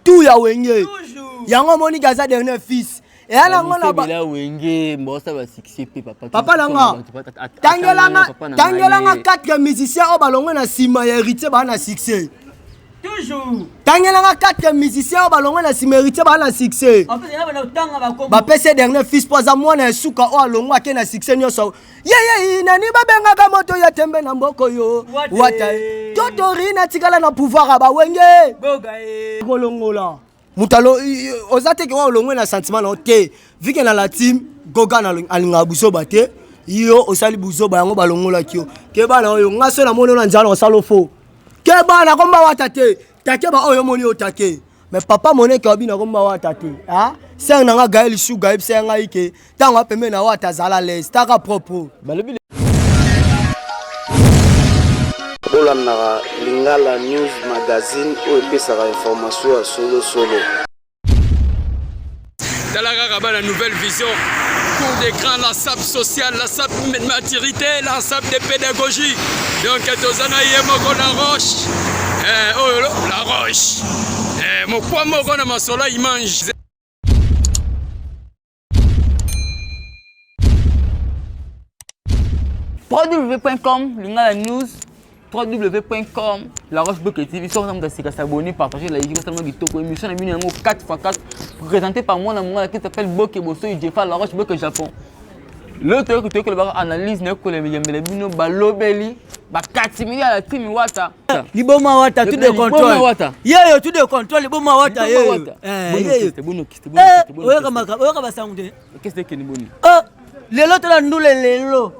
tout ya wenge yango moni gaza dernier fils et ala ngona ba wenge mbosa ba succès papa papa langa tangelanga 4 musiciens o balongwe na sima ya héritier ba na succès toujours tangelanga 4 musiciens o balongwe na sima héritier ba na succès ba pese dernier fils poza mwana suka o alongwa ke na succès nyoso ye nani babenga ka moto ya tembe na mboko yo wata totori na tikala na pouvoir ba wenge kolongola mutalo ozate ke wa olongwe na sentiment na te vu que na la team goga na alinga buso bate yo osali buso ba yango balongola kio ke bana oyo ngaso na mono na nzalo osalo fo ke bana komba watate take ba oyo moni otake mais papa moneke obi na komba watate ah c'est nga Gaël Suga ip c'est nga ike tango pembe na wata zala les taka propre Olanara Lingala News Magazine ou epesaka information à solo. Dans la nouvelle vision, cours d'écran, la SAP sociale, la SAP maturité, la SAP de pédagogie. Donc, la roche. La roche. Mon poids, mon sola, il mange. www.com, Lingala News, www.com, La Roche Book TV, sur s'abonner, partager, liker, émission 4x4, présentée par moi, qui s'appelle Boke Bosso et Jefa La Roche Book Japon. Le truc que le analyse, que les médias, balobeli, bakatimi à la team Wata. Liboma Wata, tout de contrôle. Yo, tout de contrôle, Liboma Wata. C'est bon. Qu'est-ce que c'est bon? Oh, les lots, nous les lots.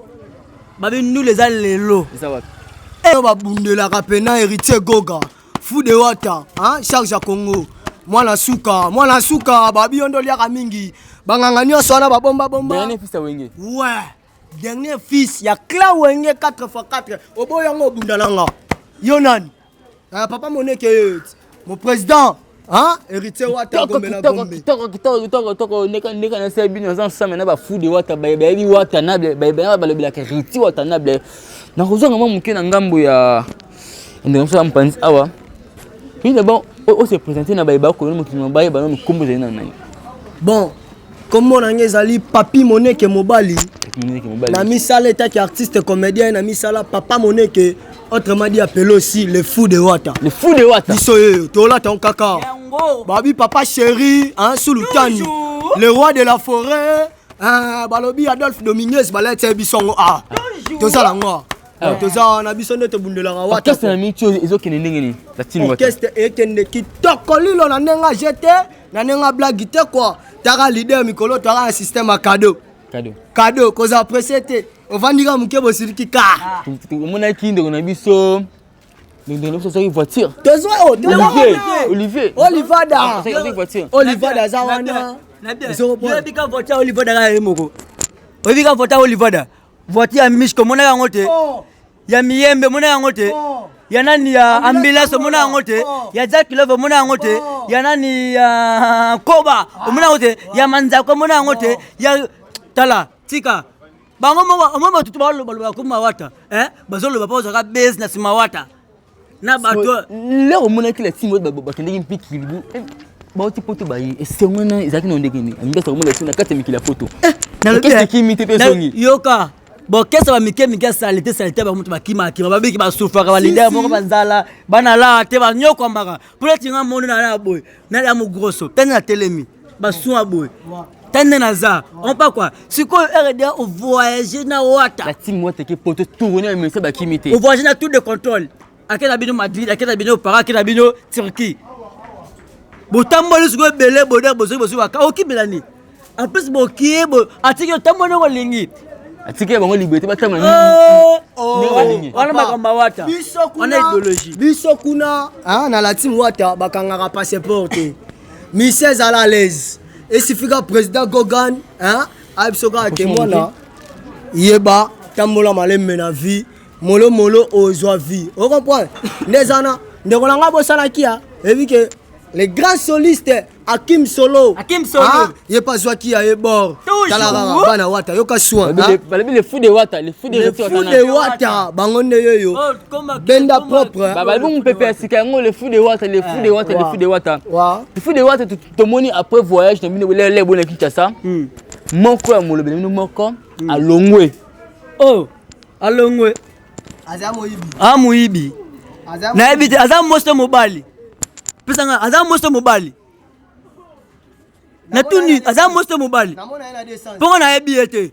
Babi nous les allélos. Ça va. Et va bundela rapena héritier Goga. Fou de Wata, hein, charge à Congo. Moi la souka, babi ondo liaka mingi. Banganga nyonso na bomba. Dernier fils à Wenge. Ouais. Dernier fils, ya Kla Wenge 4x4. Obo yango bundalanga. Yonan. Papa moneke mon président, hein, héritier Wata gomela gombe. Toko neka na sebi nous ensemble na ba fou de Wata baby Wata na ba héritier Wata na ba. Na kozanga moke na ngambo ya ndonso ampanzi awa. Puis d'abord on se présenter na ba ko no mokino ba no kombo zena nani. Bon, comme on a ezali papi moneke mobali. Na misala état qui artiste comédien na misala papa moneke autrement dit appelé aussi le fou de Wata. Le fou de Wata. Bisoye to la ton kaka. Babi papa chéri hein Sultani. Le roi de la forêt. Balobi Adolphe Dominguez balete bisongo ah. To ça la moi. Toza na biso nete bundela nga Wata. Qu'est-ce que la micho ezokene ndenge la tini Wata. Qu'est-ce ekende kitoko lilo na nenga jeté na nenga blague te quoi. Tara leader mikolo tara un système à cadeau cause après c'était on va dire muke bosiriki ka. Mona kindo na biso. Ndenge so so voiture. Tozo Olivier. Olivada zawana. Yo bika voiture Olivada ga remoko. Obika voiture Olivada. Voiture ya Mishko mona yango te. Ya Miyembe mona yango te. Ya nani ya ambulance mona yango te. Ya Jack Love mona yango te. Ya nani ya Koba mona yango te. Ya Manzako mona yango te. Ya Tala tika. Bango mama tutu ba lo kuma Wata. Bazolo ba poza ka business ma Wata. Na bato leo mona kila timu ba kendeki mpiki libu. Ba ti poto ba yi esengwana ezaki no ndekeni. Ambesa mona tuna kate mikila photo. Qu'est-ce qui m'était pesongi? Yoka. Bon, qu'est-ce que va mike salité ba mutu ba kima ba biki ba souffra ba leader moko banzala bana la te ba nyoko mbaka pour être nga mono na la boy na ya mu grosso tena na telemi ba suwa boy tena na za on pas quoi siko RD au voyager na Wata la team Wata ke poto tourner mais ça ba kimité au voyager na tout de contrôle akena bino Madrid akena bino Paris akena bino Turquie botamboli siko belé boder bozo waka okibelani en plus bokie bo atiki tamboli ngo lingi atike bango liberté batama wana makamba Wata on a idéologie biso kuna hein na la team Wata bakanga passeport Michel à la l'aise et suffit que président Gogan hein absoka kemona yeba tambola malembe na vie molo ozwa vie on comprend nezana ndekolanga bosala kia et que Les grands solistes, Hakim Solo. Hakim Solo. Il pas soit qui a bord. Toujours. Bana wata, yoka soin. Les fous de Wata, les fous de Wata, bangonde yo. Benda propre. Baba bon pépé sikango les fous de Wata, les fous de Wata, les fous de Wata. Les fous de Wata tout moni après voyage na bino les bon Kinshasa. Mon frère mo le bino moko à Longwe. Oh, à Longwe. Amuibi. Na ebite azam mosto mobali. Pesanga azam mosto mobali. Na tuni azam mosto mobali. Pongo na ebiete.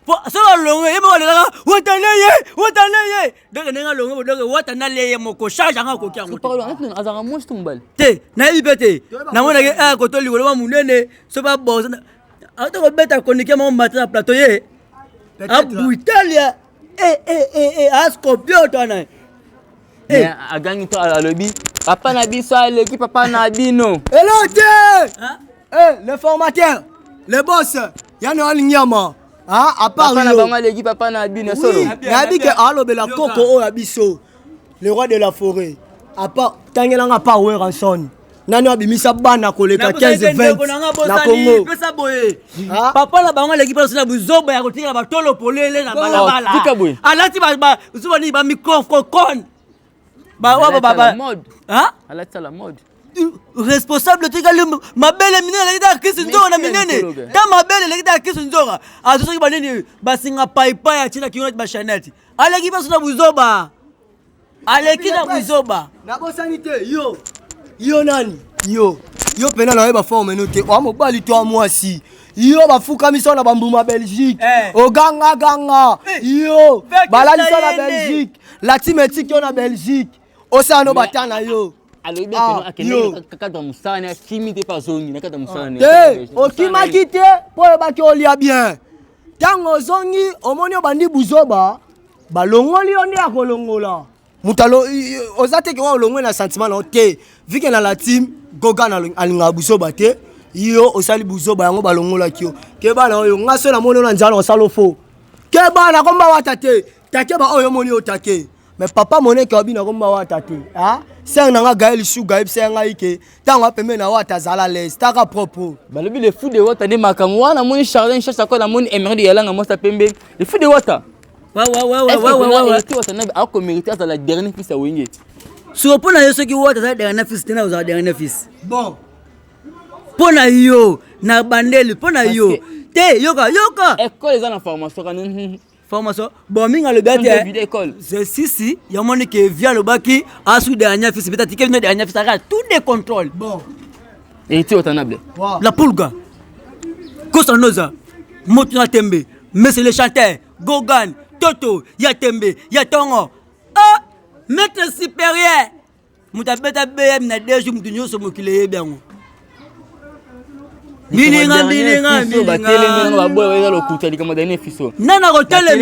Po so Longwe yebo lela wataneye. Donc nenga Longwe donc watanale moko charge nga ko kyango. Parlo azam mosto mobali. Te na ebite. Na mona ke ko to liwolo ba munene so ba boza. Ato ko beta konike mo matin plateau ye. Abuitalia. Ascopio tona. A gagné toi à lobby. Papa na biso l'équipe papa na bino. Hello le formateur, le boss, Yano Alignama. À part papa na bango l'équipe papa na bino solo. Nabi ke alo bela koko o abiso. Le roi de la forêt. À part tangelanga pa we ranson. Nani abimisa bana koleka 15-20 na Congo. Papa na bango l'équipe na buzoba ya kotika batolo polele na balabala. Alati ba uzubani ba microphone. Bah mode. Hein? Elle a la mode. Responsable de ma belle minene la gida kisunzo na minene. Ta ma belle la gida kisunzo. Azoso ki banini basinga paipa ya china kiona ba Chanel. Aleki baso na buzoba. Aleki na buzoba. Na bosanité yo nani? Yo pena na ba forme note. O mobali to amwasi. Yo bafuka miso na bambuma Belgique. Oganga yo balali so na Belgique. La team éthique yo na Belgique. Osano batana yo. Alors bien que kaka musana kimite pa zongi na kaka musana. Okima kite po baki olia bien. Tango zongi omoni obandi buzoba balongoli onde akolongola. Mutalo ozate ke wa olongwe na sentiment na te. Vu que na la team Goga na alinga buzoba te. Yo osali buzoba yango balongola kio. Ke bana oyo ngaso na moni na nzalo osalo fo. Ke bana komba watate. Take ba oyo moni otake. Mais papa moné qui obina komba watate. C'est nga Gaël Chou Gaël c'est nga ike. Tango pembe na wata zala les taka propre. Ba lebi le fou de wata de makamwa na moni Charles cherche quoi na moni emerdi yala nga mosta pembe. Le fou de wata. Ouais. Tu wata na a ko mériter à la dernière fils à wenge. So pona yo soki wata za dernier fils tena za dernier fils. Bon. Pona yo na bandeli pona yo. Te yoka. École les en formation kan. Formation bon minga le gars école c'est si ya moni que via le baki asu dernier fils peut-être que vient dernier fils ça tout des contrôles bon et tu autanable la pulga Kosanoza Motuna Tembe monsieur le chanteur Gogan Toto ya Tembe ya Tongo maître supérieur mutabeta BM na deju mutunyo so mokile bien Milinga. Nana rotele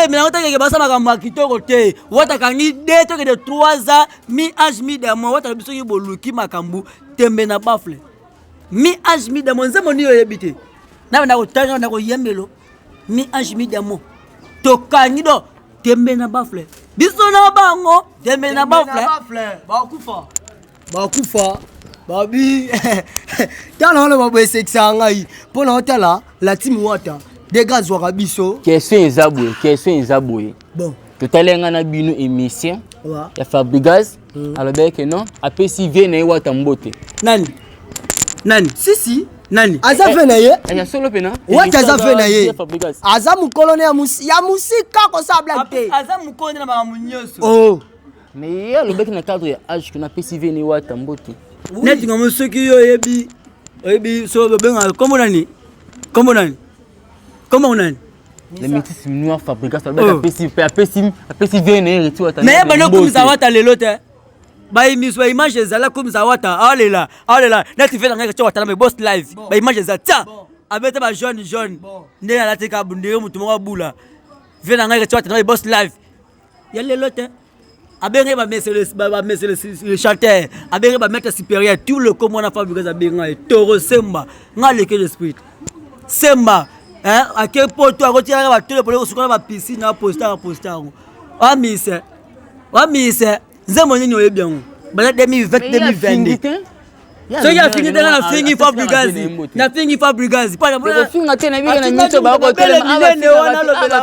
mais on t'a que basa makamba kitoko te. Wata kangi deto que de 3 ans mi âge mi de moi wata biso ki boluki makambu tembe na bafle. Mi âge mi de moi nzemo ni oyebite. Na rotanga na ko yembelo. Mi âge mi de moi. To kangi do tembe na bafle. Biso na bango tembe na bafle. Bakufa. Babi, t'as le mot sexy ngai. Pour l'hôtel la team wata. Des gars wakabiso. Question Zaboué. Bon. Tout à l'heure on a bino émission. Il y a Fabregas. Alors bien que non. Après si vient na wata mbote. Nani. Si. Nani. Aza venaye. Il y a solo pena. Wata aza venaye. Aza mukoloné ya musika ko sa blague. Aza mukoloné na ba munyoso. Oh. Mais il y a le bec na cadre ya âge qu'on a PC vient na wata mbote. Net ngomo soki yo yebi so benga comment nani le métis noir Fabregas PC vient et tout attends mais bano comme ça wata lelo te ba image ezala comme ça wata alela net fait ngaka cho wata na boss live ba image ezala tia abeta ba jaune ne ala te ka bundere mutu mo bula fait ngaka cho wata na boss live ya lelo te abenge ba monsieur le chanteur abenge ba maître supérieur tout le comme on a Fabregas abenga et toro semba ngale que l'esprit semba à quel point toi retirer ba tout le pour sur ba piscine na poster amise nzemo nyinyo ebia bala 2020-2022 soki afingi tanga na fingi Fabrigazi na fingi Fabrigazi finga te na bika na nyito ba ko tele minene wana lobela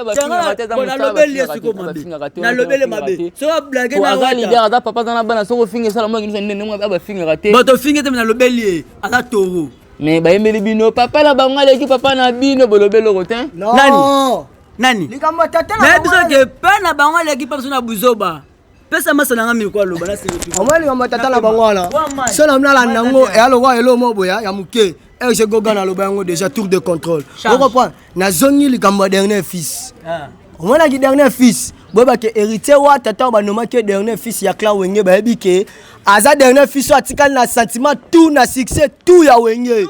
wata na lobeli esiko mabe na lobele mabe so blague na wata leader za papa za na bana so ko finga sala mo ngi nene mo ba finga te bato finga te na lobeli ata toro mais ba yemeli bino papa la ba ngale ki papa na bino bolobelo ko te nani likambo tata na biso ke pena ba ngale ki papa na buzoba pesa masala ngami kwa loba na siri amweli ngamba tata na bangwana sona mnala nango e alo wa elo mo boya ya muke e je goga na loba ngo déjà tour de contrôle vous comprenez na zongi likambo dernier fils omona ki dernier fils boba ke héritier wa tata ba noma ke dernier fils ya clan wenge ba ebike aza dernier fils so atikal na sentiment tout na succès tout ya wenge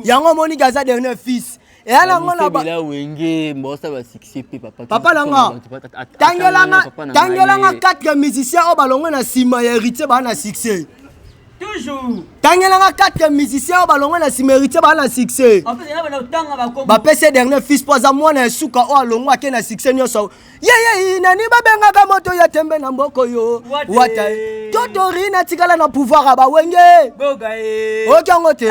yango moni gaza dernier fils et ala ngona ba wenge mbosa ba succès papa papa langa tangelanga quatre musiciens o balongwe na sima ya héritier ba na succès toujours tangelanga quatre musiciens o balongwe na sima héritier ba na succès ba pese dernier fils poza mwana esuka o alongwa ke na succès nyoso ye nani babenga ka moto ya tembe na mboko yo wata totori na tikala na pouvoir ba wenge boga okango te